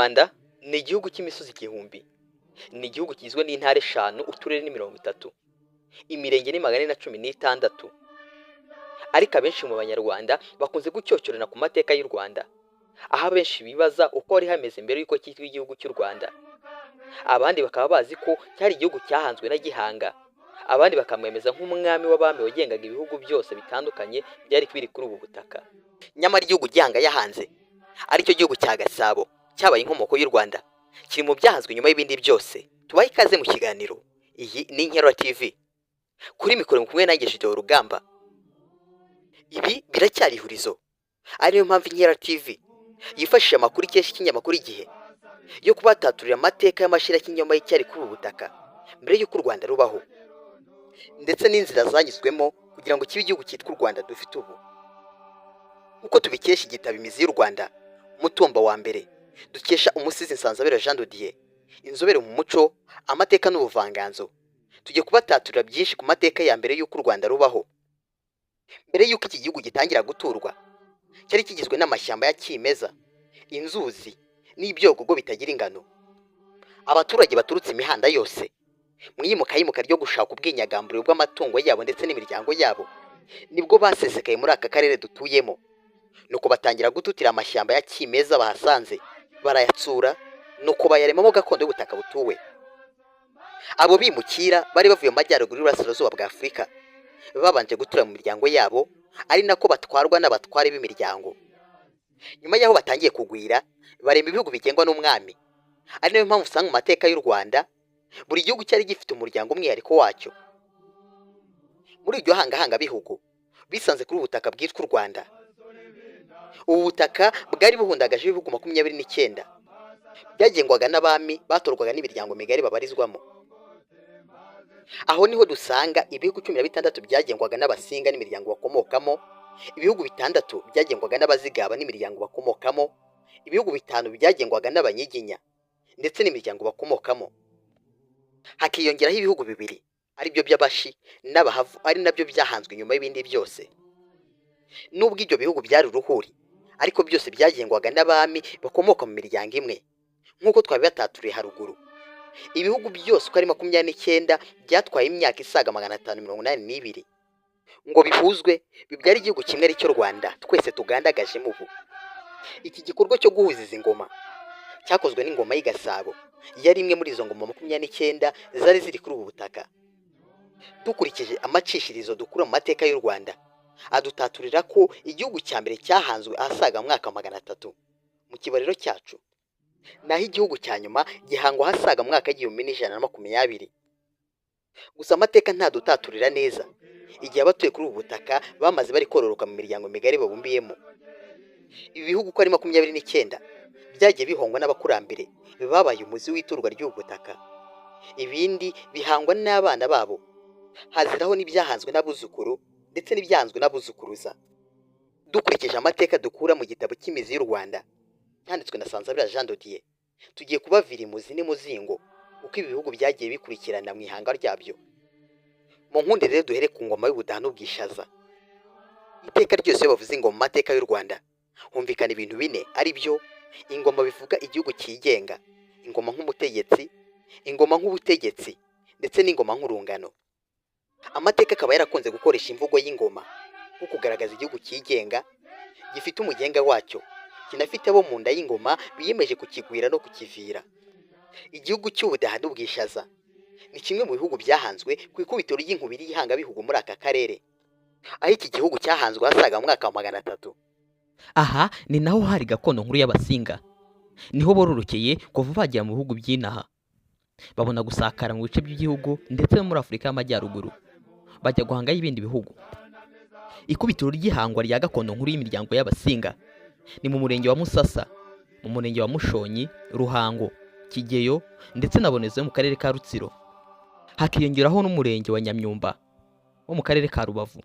Rwanda ni igihugu cy'imisozi igihumbi. Ni igihugu kigizwe n'intara eshanu, uturere ni 30, imirenge ni 416. Ariko abenshi mu banyarwanda bakunze gucyocyorana ku mateka y'u Rwanda, aho abenshi bibaza uko hari hameze mbere y'uko cyitwa igihugu cy'u Rwanda. Abandi bakaba bazi ko cyari igihugu cyahanzwe na Gihanga, abandi bakamwemeza nk'umwami w'abami wagengaga ibihugu byose bitandukanye byari biri kuri ubu butaka. Nyamara igihugu Gihanga yahanze, aricyo gihugu cya Gasabo, cyabaye inkomoko y'u Rwanda, kiri mu byahanzwe nyuma y'ibindi byose. Tubaye ikaze mu kiganiro. Iyi ni Inkera TV. Kuri mikoro kumwe nanjye Jideo Rugamba. Ibi biracyari ihurizo, ariyo mpamvu Inkera TV yifashisha amakuru ikesha ikinyamakuru Igihe yo kubataturira amateka y'amashira kinyoma y'icyari kuri ubu butaka mbere y'uko u Rwanda rubaho, ndetse n'inzira zanyuzwemo kugira ngo kibe igihugu cyitwa u Rwanda dufite ubu. Uko tubikesha igitabo Imizi y'u Rwanda, Mutumba wa mbere, dukesha umusizi Nsanzabera Jean de Dieu, inzobere mu muco, amateka n'ubuvanganzo. Tujye kubataturira byinshi ku mateka ya mbere y'uko u Rwanda rubaho. Mbere y'uko iki gihugu gitangira guturwa, cyari kigizwe n'amashyamba ya kimeza, inzuzi n'ibyogogo bitagira ingano. Abaturage baturutse imihanda yose mu iyimuka ryo gushaka ubwinyagamburiro bw'amatungo yabo ndetse n'imiryango yabo, nibwo basesekaye muri aka karere dutuyemo. Nuko batangira gututira amashyamba ya kimeza bahasanze, barayatsura, nuko bayaremamo gakondo y'ubutaka butuwe. Abo bimukira bari bavuye mu majyaruguru y'uburasirazuba bwa Afurika, babanje gutura mu miryango yabo, ari nako batwarwa n'abatware b'imiryango. Nyuma y'aho batangiye kugwira, barema ibihugu bigengwa n'umwami. Ari nayo mpamvu usanga mu mateka y'u Rwanda buri gihugu cyari gifite umuryango umwihariko wacyo. Muri iryo hangahanga bihugu bisanze kuri ubutaka bwitwa u Rwanda. Ubu butaka bwari buhundagaje ibihugu 29, byagengwaga n'abami batorwaga n'imiryango migari babarizwamo. Aho niho dusanga ibihugu 16 byagengwaga n'abasinga n'imiryango bakomokamo, ibihugu 6 byagengwaga n'abazigaba n'imiryango bakomokamo, ibihugu 5 byagengwaga n'abanyiginya ndetse n'imiryango bakomokamo. Hakiyongeraho ibihugu 2 ari byo by'abashi n'abahavu, ari nabyo byahanzwe nyuma y'ibindi byose. Nubwo ibyo bihugu byari uruhuri, ariko byose byagengwaga n'abami bakomoka mu miryango imwe, nk'uko twabibataturiye haruguru. Ibihugu byose uko ari 29 byatwaye imyaka isaga 582 ngo bihuzwe bibyara igihugu kimwe ari cyo Rwanda twese tugandagaje mu ubu. Iki gikorwa cyo guhuza izi ngoma cyakozwe n'ingoma y'i Gasabo, yari imwe muri izo ngoma 29 zari ziri kuri ubu butaka. Dukurikije amacishirizo dukura mu mateka y'u Rwanda, adutaturira ko igihugu cya mbere cyahanzwe ahasaga mwaka 300 mu kibariro cyacu, naho igihugu cya nyuma gihangwa hasaga mwaka 1120. Gusa amateka ntadutaturira neza igihe abatuye kuri ubu butaka bamaze bari kororoka mu miryango migari babumbiyemo. Ibi bihugu uko ari 29 byagiye bihongwa n'abakurambere babaye umuzi w'iturwa ry'ubu butaka, ibindi bihangwa n'abana babo, haziraho n'ibyahanzwe n'abuzukuru ndetse n'ibyahanzwe n'abuzukuruza. Dukurikije amateka dukura mu gitabo cy'Imizi y'u Rwanda cyanditswe na Nsanzabera Jean de Dieu, tugiye kubavira imuzi n'imuzingo uko ibi bihugu byagiye bikurikirana mu ihanga ryabyo. Mu nkundi rero duhere ku ngoma y'ubudaha n'ubwishaza. Iteka ryose bavuze ingoma mu mateka y'u Rwanda humvikana ibintu 4 ari byo: ingoma bivuga igihugu cyigenga, ingoma nk'umutegetsi, ingoma nk'ubutegetsi ndetse n'ingoma nk'urungano. Amateka akaba yarakunze gukoresha imvugo y'ingoma nko kugaragaza igihugu cyigenga gifite umugenga wacyo, kinafite abo mu nda y'ingoma biyemeje kukigwira no kukivira. Igihugu cy'ubudaha n'ubwishaza ni kimwe mu bihugu byahanzwe ku ikubitiro ry'inkubiri y'ihanga bihugu muri aka karere, aho iki gihugu cyahanzwe hasaga mu mwaka wa 300. Aha ni naho hari gakondo nkuru y'abasinga, niho bororokeye kuva bagera mu bihugu by'inaha, babona gusakara mu bice by'igihugu ndetse no muri Afurika y'Amajyaruguru, bajya guhanga y'ibindi bihugu. Ikubitiro ry'ihangwa rya gakondo nkuru y'imiryango y'abasinga ni mu murenge wa Musasa, mu murenge wa Mushonyi, Ruhango, Kigeyo ndetse na Boneze mu karere ka Rutsiro. Hakiyongeraho n'umurenge wa Nyamyumba wo mu karere ka Rubavu.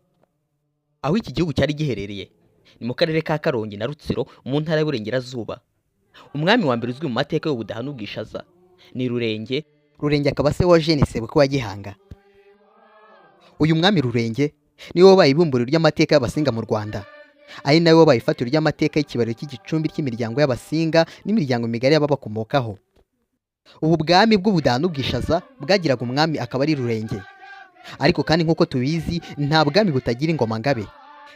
Aho iki gihugu cyari giherereye ni mu karere ka Karongi na Rutsiro mu ntara y'Uburengerazuba. Umwami wa mbere uzwi mu mateka y'ubudaha n'ubwishaza ni Rurenge. Rurenge akaba se wa Jeanne Sebukwe wa Gihanga. Uyu mwami Rurenge niwe wabaye ibumburiro ry'amateka y'abasinga mu Rwanda, ari nawe wabaye ifatiro ry'amateka y'ikibariro cy'igicumbi cy'imiryango y'abasinga n'imiryango migari y'ababakomokaho. Ubu bwami bw'Ubudahanu bw'Ishaza bwagiraga umwami akaba ari Rurenge. Ariko kandi nk'uko tubizi nta bwami butagira ingoma-ngabe.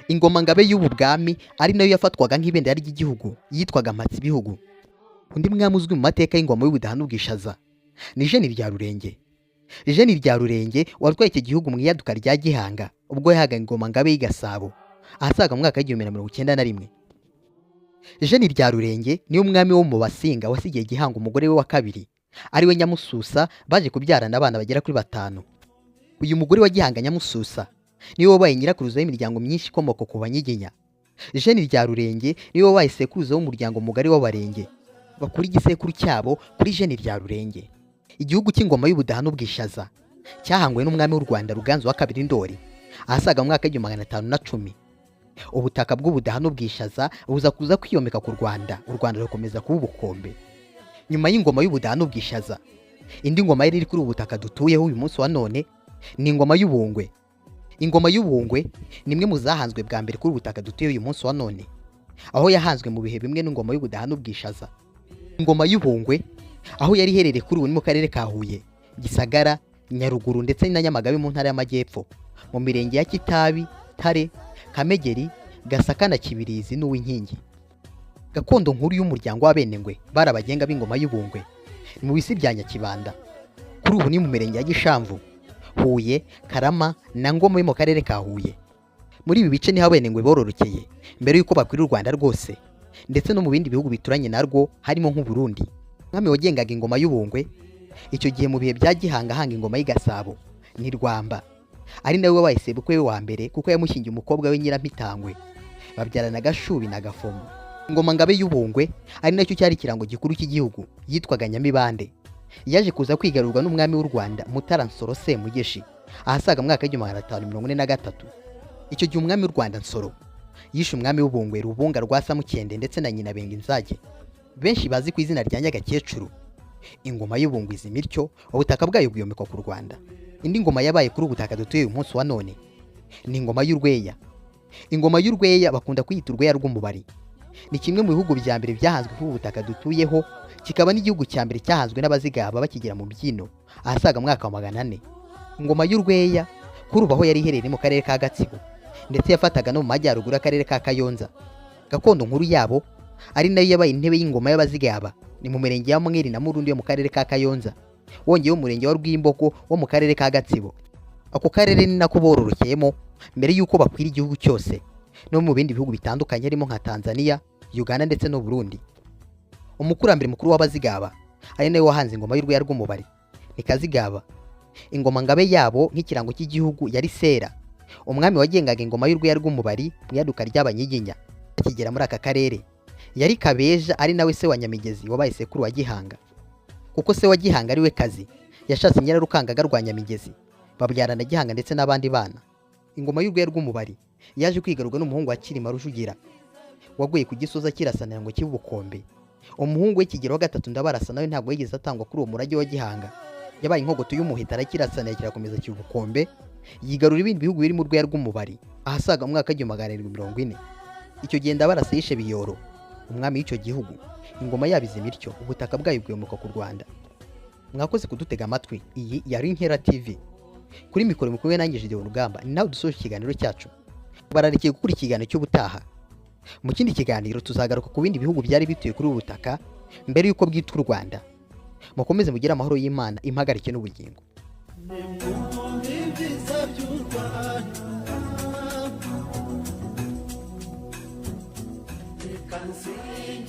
Ingoma-ngabe y'ubu bwami ari nayo yafatwaga nk'ibendera ry'igihugu yitwaga Mpatsibihugu. Undi mwami uzwi mu mateka y'ingoma y'Ubudahanu bw'Ishaza ni Jeni rya Rurenge. Jeni rya Rurenge watwaye iki gihugu mu iyaduka rya Gihanga ubwo yahaga ingoma-ngabe y'i Gasabo ahasaga mu mwaka w'1991. Jeni rya Rurenge niwe mwami wo mu Basinga wasigiye Gihanga umugore we wa kabiri ari we Nyamususa, baje kubyarana abana bagera kuri 5. Uyu mugore wa Gihanga Nyamususa niwe wabaye nyirakuruza w'imiryango myinshi ikomoka ku Banyiginya. Jeni rya Rurenge niwe wabaye sekuruza w'umuryango mugari w'Abarenge bakura igisekuru cyabo kuri Jeni rya Rurenge. Igihugu cy'ingoma y'Ubudahanu bw'Ishaza cyahangwe n'umwami w'u Rwanda Ruganzu wa kabiri Ndoli ahasaga mu mwaka w'1510. Ubutaka bw'Ubudahanu bw'Ishaza buza kuza kwiyomeka ku Rwanda, u Rwanda rukomeza kuba ubukombe. Nyuma y'ingoma y'Ubudahanu bw'Ishaza, indi ngoma yari iri kuri ubu butaka dutuyeho uyu munsi wa none ni ingoma y'Ubungwe. Ingoma y'Ubungwe ni imwe mu zahanzwe bwa mbere kuri ubu butaka dutuyeho uyu munsi wa none, aho yahanzwe mu bihe bimwe n'ingoma y'Ubudahanu bw'Ishaza. Ingoma y'Ubungwe aho yari iherereye kuri ubu ni mu karere ka Huye, Gisagara, Nyaruguru ndetse na Nyamagabe mu ntara y'Amajyepfo, mu mirenge ya Kitabi, Tare, Kamegeri, Gasaka na Kibirizi n'Uwinkingi. Gakondo nkuru y'umuryango w'Abenengwe bari abagenga b'ingoma y'Ubungwe ni mu bisi bya Nyakibanda. Kuri ubu ni mu mirenge ya Gishamvu, Huye, Karama na Ngoma yo mu karere ka Huye. Muri ibi bice niho Abenengwe bororokeye mbere y'uko bakwira u Rwanda rwose, ndetse no mu bindi bihugu bituranye narwo harimo nk'u Burundi. Mwami wagengaga ingoma y'Ubungwe icyo gihe mu bihe bya Gihanga hanga ingoma y'i Gasabo ni Rwamba, ari nawe wabaye sebukwe we wa mbere kuko yamushyingiye umukobwa we Nyirampitangwe, babyarana Gashubi na Gafomo. Ingoma-ngabe y'Ubungwe ari nacyo cyari ikirango gikuru cy'igihugu yitwaga Nyamibande. Yaje kuza kwigarurwa n'umwami w'u Rwanda Mutara Nsoro Semugeshi ahasaga mu mwaka w'1543. Icyo gihe umwami w'u Rwanda Nsoro yishe umwami w'Ubungwe Rubunga rwa Samukende ndetse na nyina Benginzage, benshi bazi ku izina rya Nyagakecuru. Ingoma y'Ubungwe izimityo ubutaka bwayo bwiyomekwa ku Rwanda. Indi ngoma yabaye kuri ubutaka dutuye uyu munsi wa none ni ingoma y'Urweya. Ingoma y'Urweya bakunda kwiyita Urweya rw'Umubari. Ni kimwe mu bihugu bya mbere byahanzwe kuri ubutaka dutuyeho, kikaba n'igihugu cya mbere cyahanzwe n'Abazigaba bakigera mu Byino ahasaga mu mwaka wa 400. Ingoma y'Urweya kuri ubu aho yari iherereye mu karere ka Gatsibo ndetse yafataga no mu majyaruguru y'akarere ka Kayonza. Gakondo nkuru yabo ari nayo yabaye intebe y'ingoma y'Abazigaba ni mu mirenge ya Mweri na Murundi yo mu karere ka Kayonza, wongeyeho umurenge wa Rwimbogo wo mu karere ka Gatsibo. Ako karere ni nako bororokeyemo mbere y'uko bakwira igihugu cyose no mu bindi bihugu bitandukanye harimo nka Tanzania, Uganda ndetse no Burundi. Umukurambere mukuru w'Abazigaba ari nawe wahanze ingoma y'Urweya rw'Umubari ni Kazigaba. Ingoma-ngabe yabo nk'ikirango cy'igihugu yari Sera, umwami wagengaga ingoma y'Urweya rw'Umubari mu iyaduka ry'Abanyiginya akigera muri aka karere. Yari Kabeja ari nawe se wa Nyamigezi wabaye sekuru wa Gihanga, kuko se wa Gihanga ari we Kazi yashatse Nyirarukangaga rwa Nyamigezi, babyarana Gihanga ndetse n'abandi bana. Ingoma y'Urweya rw'Umubari yaje kwigarurwa n'umuhungu wa Cyilima Rujugira waguye ku Gisoza kirasanira ngo kibe ubukombe. Umuhungu we Kigero wa gatatu Ndabarasa nawe ntabwo yigeze atangwa kuri uwo murage wa Gihanga, yabaye inkogoto y'umuhita arakirasanira kirakomeza kiba ubukombe, yigarura ibindi bihugu biri mu Rweya rw'Umubari ahasaga mu mwaka w'740. Icyo gihe Ndabarasa yishe Biyoro umwami w'icyo gihugu, ingoma yabo izimityo ubutaka bwayo bwiyomoka ku Rwanda. Mwakoze kudutega amatwi. Iyi yari Inkera TV, kuri mikoro mukumwe nanjye Gideon Rugamba. Ni nawe dusoje ikiganiro cyacu, bararikiye gukura ikiganiro cy'ubutaha. Mu kindi kiganiro tuzagaruka ku bindi bihugu byari bituye kuri ubu butaka mbere y'uko bwitwa u Rwanda. Mukomeze mugire amahoro y'Imana impagarike n'ubugingo. Can sing